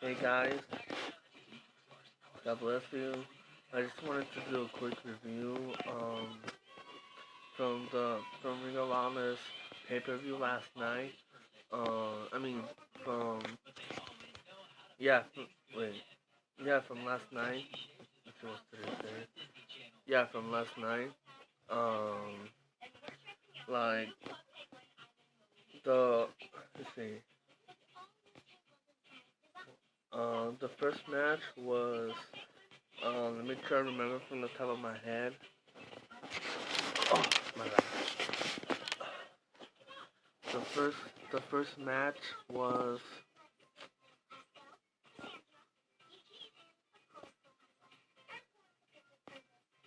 Hey guys, God bless you. I just wanted to do a quick review from Ring of Honor's pay-per-view last night. I mean from yeah from, wait yeah from last night. Which was Thursday. Yeah, from last night. Um, like the let's see. The first match was let me try to remember from the top of my head. Oh my God. The first the first match was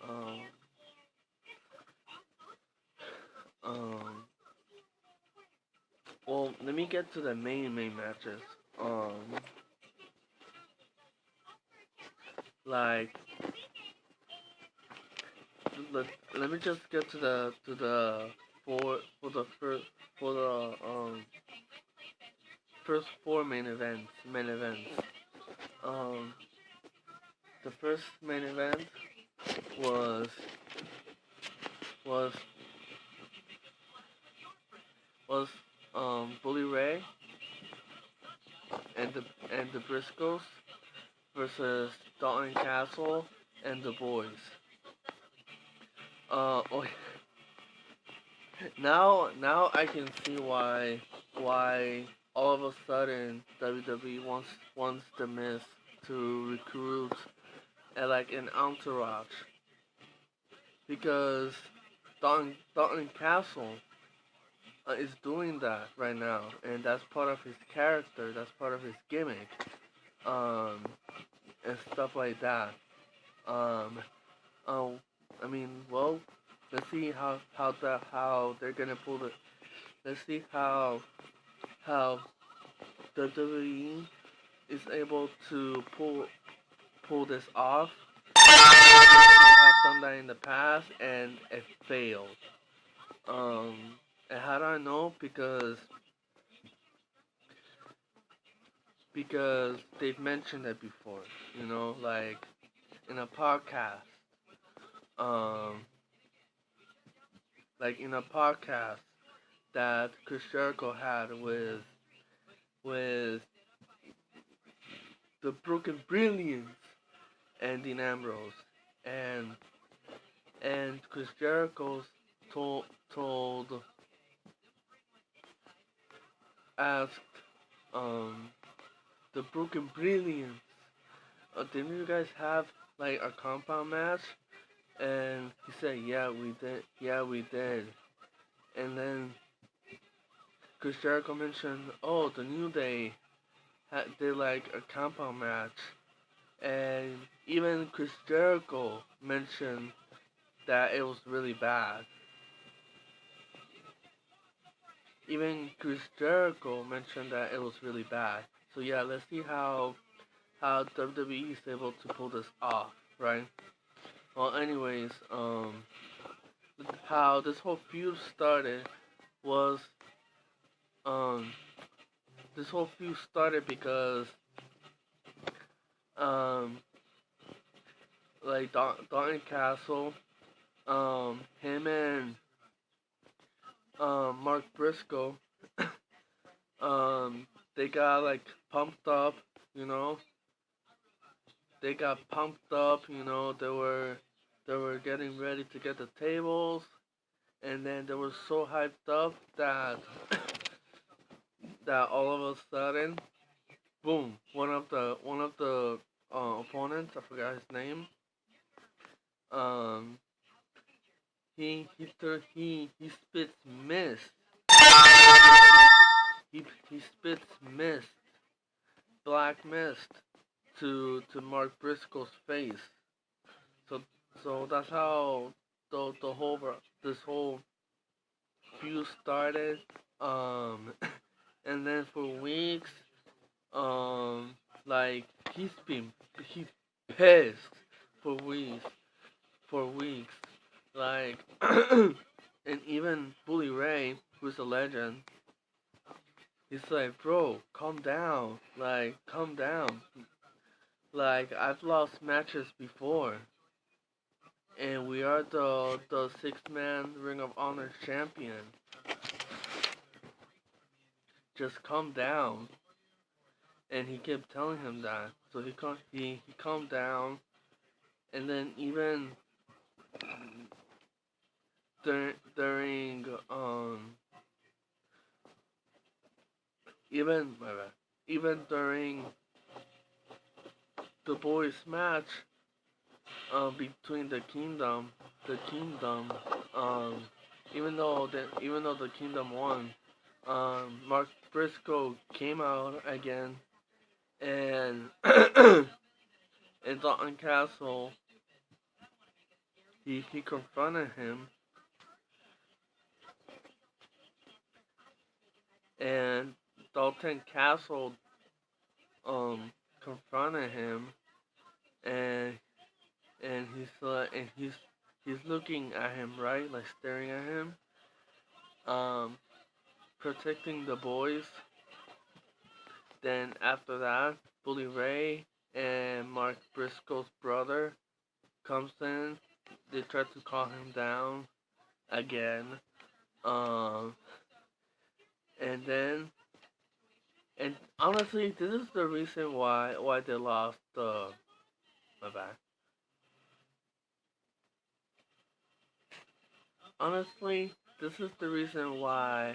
um um well, let me get to the main matches. Like let, let me just get to the for the first four main events. Um, the first main event was was was Bully Ray and the Briscoes versus Dalton Castle and the Boys. Oh, now I can see why all of a sudden WWE wants the Miz to recruit like an entourage, because Dalton Castle is doing that right now, and that's part of his character. That's part of his gimmick, um, and stuff like that. Um, oh, I mean, well, let's see how they're gonna pull the. Let's see how WWE is able to pull this off. Have done that in the past and it failed. Um, and how do I know? Because they've mentioned it before. Like in a podcast. Um, like in a podcast that Chris Jericho had with the Broken Brilliance and Dean Ambrose, and Chris Jericho told asked um the Broken Brilliance, didn't you guys have like a compound match? And he said, yeah, we did. Yeah, we did. And then Chris Jericho mentioned, oh, the New Day did like a compound match. And even Chris Jericho mentioned that it was really bad. Even Chris Jericho mentioned that it was really bad. So yeah, let's see how WWE is able to pull this off, right? Well, anyways, how this whole feud started was um this whole feud started because um like Dalton Castle, him and Mark Briscoe, they got like pumped up, you know. They got pumped up, they were getting ready to get the tables, and then they were so hyped up that all of a sudden, boom, one of the opponents, I forgot his name, um, he spits mist. He spits mist, black mist, to Mark Briscoe's face. So that's how this whole feud started. Um, and then for weeks, um, like he's pissed for weeks, like, and even Bully Ray, who's a legend, He's like, bro, calm down. Like, calm down. Like, I've lost matches before. And we are the 6-man Ring of Honor champion. Just calm down. And he kept telling him that. So he calmed down. And then even during even my bad, even during the boys match between the kingdom um even though the kingdom won, Mark Briscoe came out again, and in Dalton Castle he confronted him, and Dalton Castle confronted him, and he's looking at him, right, like staring at him, um protecting the boys. Then after that, Bully Ray and Mark Briscoe's brother comes in. They try to calm him down again. Um, and then, and honestly, this is the reason why they lost the. My bad. Honestly, this is the reason why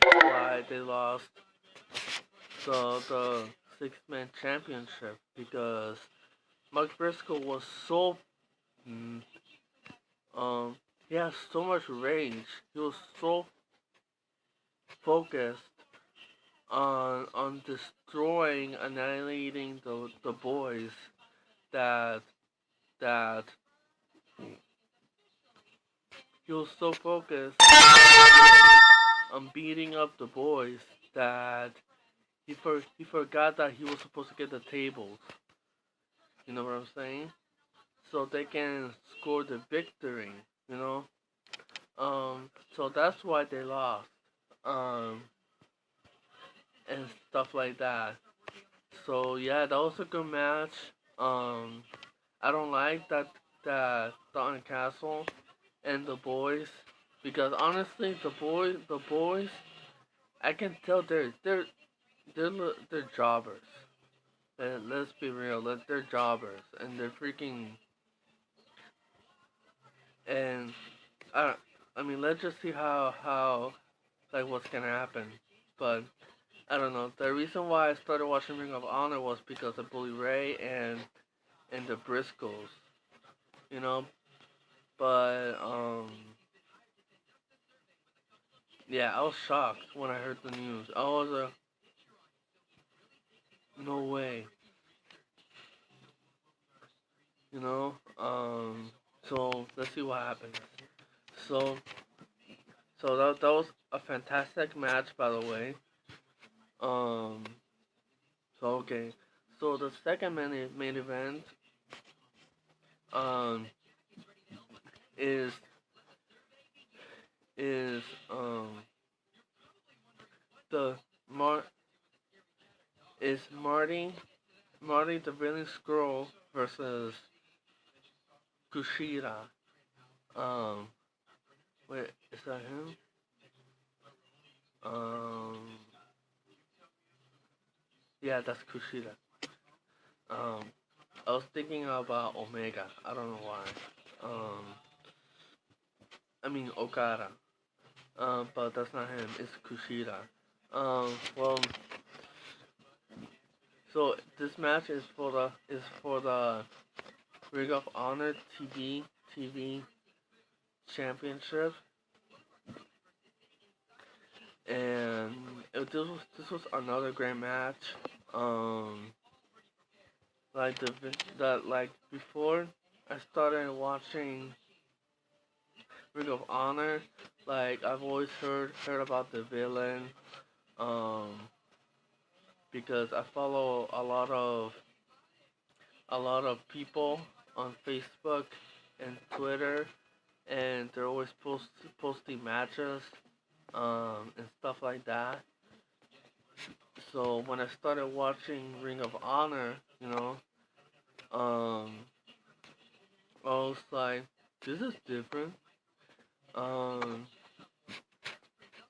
they lost the 6-man championship, because Mark Briscoe was so mm, um he has so much rage. He was so focused on destroying, annihilating the boys, that that he was so focused on beating up the boys that he forgot that he was supposed to get the tables. You know what I'm saying? So they can score the victory. You know. So that's why they lost. Um, and stuff like that. So yeah, that was a good match. Um, I don't like that Dalton Castle and the boys, because honestly, the boys, I can tell they're jobbers. And let's be real, they're jobbers, and they're freaking. And I I mean, let's just see how like what's gonna happen. But I don't know. The reason why I started watching Ring of Honor was because of Bully Ray and the Briscoes, you know. But yeah, I was shocked when I heard the news. I was no way, you know. So let's see what happens. So that was a fantastic match, by the way. Um, so okay, so the second main event um is is the Mar is Marty the Villain Scroll versus Kushida. Um, wait, is that him? Um, yeah, that's Kushida. Um, I was thinking about Omega. I don't know why. Um, I mean Okada. But that's not him. It's Kushida. Well, so this match is for the Ring of Honor TV Championship, and this was another great match. Um, like like before I started watching Ring of Honor, like I've always heard about the villain. Um, because I follow a lot of people on Facebook and Twitter, and they're always posting matches, and stuff like that. So when I started watching Ring of Honor, I was like, this is different. Um,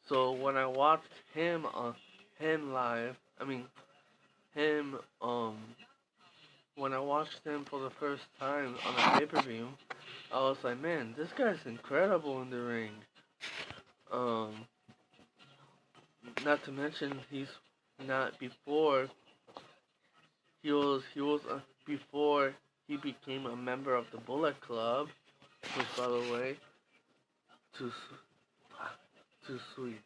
so when I watched him live, I mean him when I watched him for the first time on a pay-per-view, I was like, man, this guy's incredible in the ring. Um, Not to mention he's not before he was before he became a member of the Bullet Club, which by the way, too too sweet.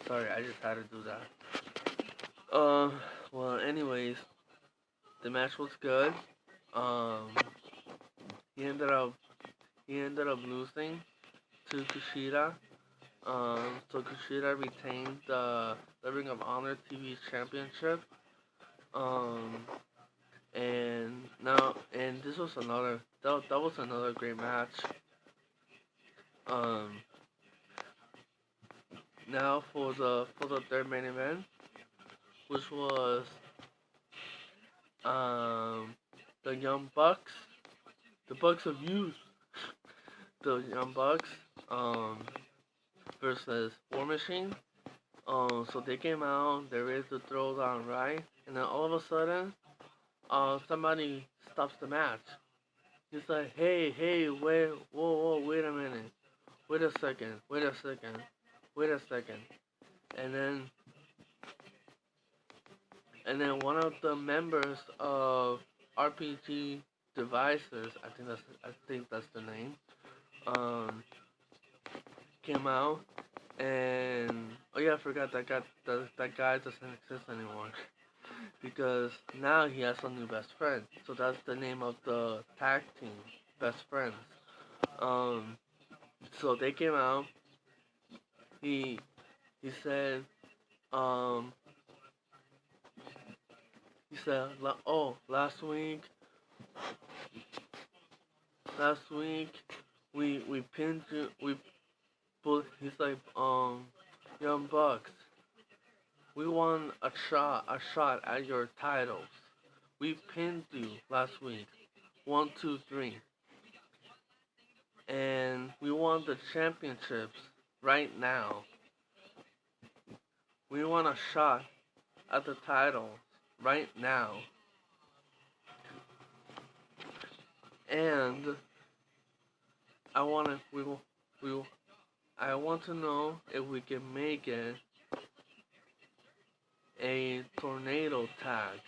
Sorry, I just had to do that. Uh, well, anyways, the match was good. Um, he ended up he ended up losing to Kushida. So Kushida retained the Ring of Honor TV Championship. Um, and this was that was another great match. Um, Now for the third main event, which was um the Young Bucks, the Bucks of Youth, the Young Bucks um versus War Machine. So they came out, they raised the throwdown, right? And then all of a sudden, somebody stops the match. He's like, hey, wait, whoa, wait a minute, wait a second, wait a second, and then one of the members of RPG Devices, I think that's the name, um, came out and oh yeah, I forgot that guy doesn't exist anymore. Because now he has a new best friend. So that's the name of the tag team, Best Friends. Um, so they came out. He he said um oh last week we pinned you we put he's like Young Bucks, we won a shot at your titles. We pinned you last week, 1, 2, 3, and we won the championships right now. We want a shot at the title right now. And I want to we I want to know if we can make it a tornado tag.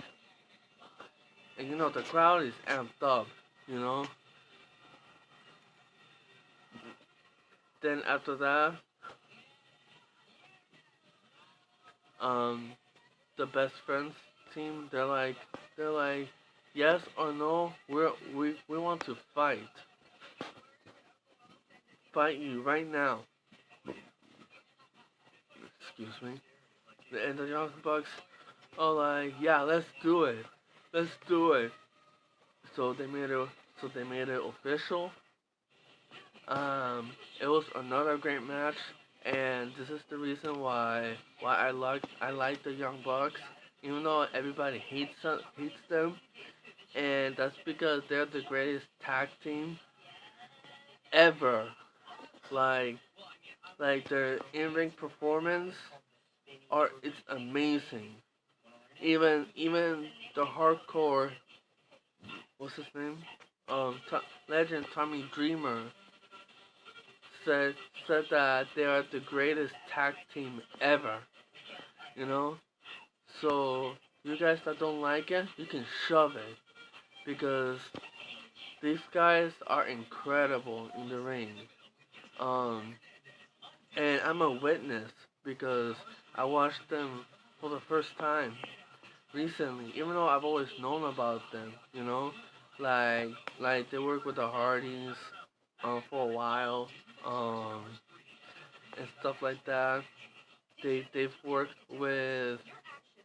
And the crowd is amped up, you know. Then after that, um the best friends team, they're like yes or no, we want to fight you right now. Excuse me. And the Young Bucks are like, yeah, let's do it, let's do it. So they made it official. It was another great match, and this is the reason why I like the Young Bucks, even though everybody hates them, and that's because they're the greatest tag team ever. Like their in-ring performance it's amazing. Even the hardcore, what's his name? Legend Tommy Dreamer said said that they are the greatest tag team ever. You know, so you guys that don't like it, you can shove it because these guys are incredible in the ring. Um, and I'm a witness because I watched them for the first time recently, even though I've always known about them. Like they work with the Hardys for a while, um, and stuff like that. They've worked with